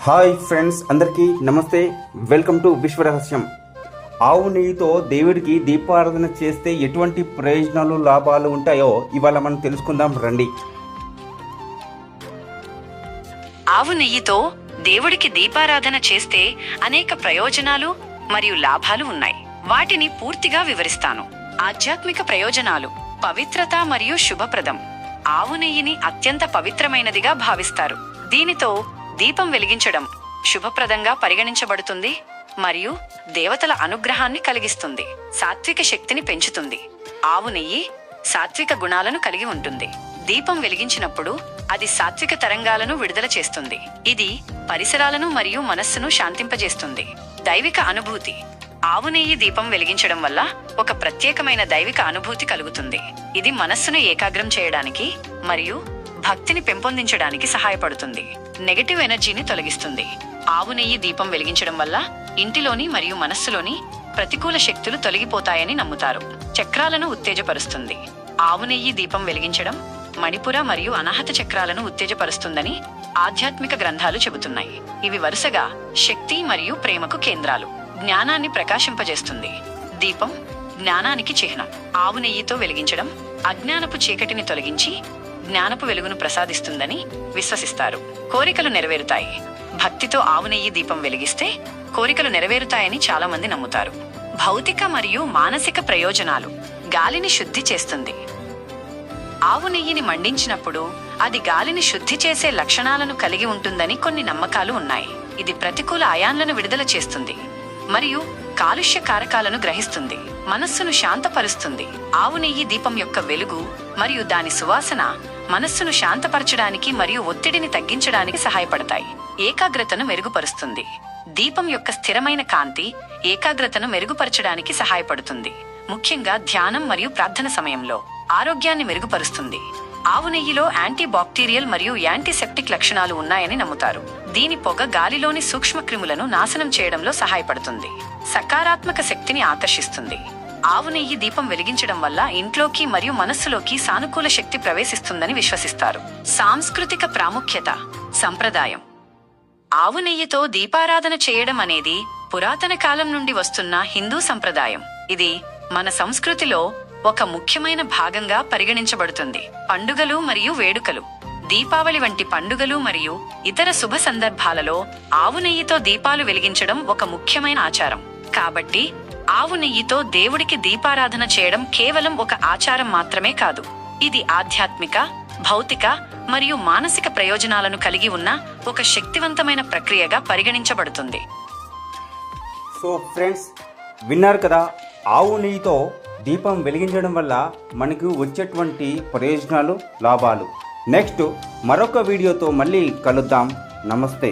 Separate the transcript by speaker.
Speaker 1: Hi friends, అందరికీ నమస్తే. Welcome to Vishwarahasyam. ఆవు నెయ్యితో దేవుడికి దీపారాధన చేస్తే ఎటువంటి ప్రయోజనాలు లాభాలు ఉంటాయో ఇవాళ మనం తెలుసుకుందాం రండి.
Speaker 2: ఆవు నెయ్యితో దేవుడికి దీపారాధన చేస్తే అనేక ప్రయోజనాలు మరియు లాభాలు ఉన్నాయి. వాటిని పూర్తిగా వివరిస్తాను. ఆధ్యాత్మిక ప్రయోజనాలు: పవిత్రత మరియు శుభప్రదం. ఆవు నెయ్యిని అత్యంత పవిత్రమైనదిగా భావిస్తారు. దీనితో దీపం వెలిగించడం శుభప్రదంగా పరిగణించబడుతుంది మరియు దేవతల అనుగ్రహాన్ని కలిగిస్తుంది. సాత్విక శక్తిని పెంచుతుంది. ఆవు నెయ్యి సాత్విక గుణాలను కలిగి ఉంటుంది. దీపం వెలిగించినప్పుడు అది సాత్విక తరంగాలను విడుదల చేస్తుంది. ఇది పరిసరాలను మరియు మనస్సును శాంతింపజేస్తుంది. దైవిక అనుభూతి: ఆవు నెయ్యి దీపం వెలిగించడం వల్ల ఒక ప్రత్యేకమైన దైవిక అనుభూతి కలుగుతుంది. ఇది మనస్సును ఏకాగ్రం చేయడానికి మరియు భక్తిని పెంపొందించడానికి సహాయపడుతుంది. నెగటివ్ ఎనర్జీని తొలగిస్తుంది. ఆవు నెయ్యి దీపం వెలిగించడం వల్ల ఇంటిలోని మరియు మనస్సులోని ప్రతికూల శక్తులు తొలగిపోతాయని నమ్ముతారు. చక్రాలను ఉత్తేజపరుస్తుంది. ఆవు నెయ్యి దీపం వెలిగించడం మణిపుర మరియు అనాహత చక్రాలను ఉత్తేజపరుస్తుందని ఆధ్యాత్మిక గ్రంథాలు చెబుతున్నాయి. ఇవి వరుసగా శక్తి మరియు ప్రేమకు కేంద్రాలు. జ్ఞానాన్ని ప్రకాశింపజేస్తుంది. దీపం జ్ఞానానికి చిహ్నం. ఆవు నెయ్యితో వెలిగించడం అజ్ఞానపు చీకటిని తొలగించి జ్ఞానపు వెలుగును ప్రసాదిస్తుందని విశ్వసిస్తారు. కోరికలు నెరవేరుతాయి. భక్తితో ఆవు నెయ్యి దీపం వెలిగిస్తే కోరికలు నెరవేరుతాయని చాలా మంది నమ్ముతారు. భౌతిక మరియు మానసిక ప్రయోజనాలు: గాలిని శుద్ధి చేస్తుంది. ఆవు నెయ్యిని మండించినప్పుడు అది గాలిని శుద్ధి చేసే లక్షణాలను కలిగి ఉంటుందని కొన్ని నమ్మకాలు ఉన్నాయి. ఇది ప్రతికూల అయాన్లను విడుదల చేస్తుంది మరియు కాలుష్య కారకాలను గ్రహిస్తుంది. మనస్సును శాంతపరుస్తుంది. ఆవు నెయ్యి దీపం యొక్క వెలుగు మరియు దాని సువాసన మనస్సును శాంతపరచడానికి మరియు ఒత్తిడిని తగ్గించడానికి సహాయపడతాయి. ఏకాగ్రతను మెరుగుపరుస్తుంది. దీపం యొక్క స్థిరమైన కాంతి ఏకాగ్రతను మెరుగుపరచడానికి సహాయపడుతుంది, ముఖ్యంగా ధ్యానం మరియు ప్రార్థన సమయంలో. ఆరోగ్యాన్ని మెరుగుపరుస్తుంది. ఆవు నెయ్యిలో యాంటీ బాక్టీరియల్ మరియు యాంటీసెప్టిక్ లక్షణాలు ఉన్నాయని నమ్ముతారు. దీని పొగ గాలిలోని సూక్ష్మక్రిములను నాశనం చేయడంలో సహాయపడుతుంది. సకారాత్మక శక్తిని ఆకర్షిస్తుంది. ఆవు నెయ్యి దీపం వెలిగించడం వల్ల ఇంట్లోకి మరియు మనస్సులోకి సానుకూల శక్తి ప్రవేశిస్తుందని విశ్వసిస్తారు. సాంస్కృతిక ప్రాముఖ్యత: సంప్రదాయం. ఆవు నెయ్యితో దీపారాధన చేయడం అనేది పురాతన కాలం నుండి వస్తున్న హిందూ సంప్రదాయం. ఇది మన సంస్కృతిలో ఒక ముఖ్యమైన భాగంగా పరిగణించబడుతుంది. పండుగలు మరియు వేడుకలు: దీపావళి వంటి పండుగలు మరియు ఇతర శుభ సందర్భాలలో ఆవు నెయ్యితో దీపాలు వెలిగించడం ఒక ముఖ్యమైన ఆచారం. కాబట్టి ఆవు నెయ్యితో దేవుడికి దీపారాధన చేయడం కేవలం ఒక ఆచారం మాత్రమే కాదు, ఇది ఆధ్యాత్మిక, భౌతిక మరియు మానసిక ప్రయోజనాలను కలిగి ఉన్న ఒక శక్తివంతమైన ప్రక్రియగా పరిగణించబడుతుంది.
Speaker 1: సో ఫ్రెండ్స్, విన్నారు కదా, ఆవు నెయ్యితో దీపం వెలిగించడం వల్ల మనకు వచ్చేటువంటి ప్రయోజనాలు, లాభాలు. నెక్స్ట్ మరొక వీడియోతో మళ్ళీ కలుద్దాం. నమస్తే.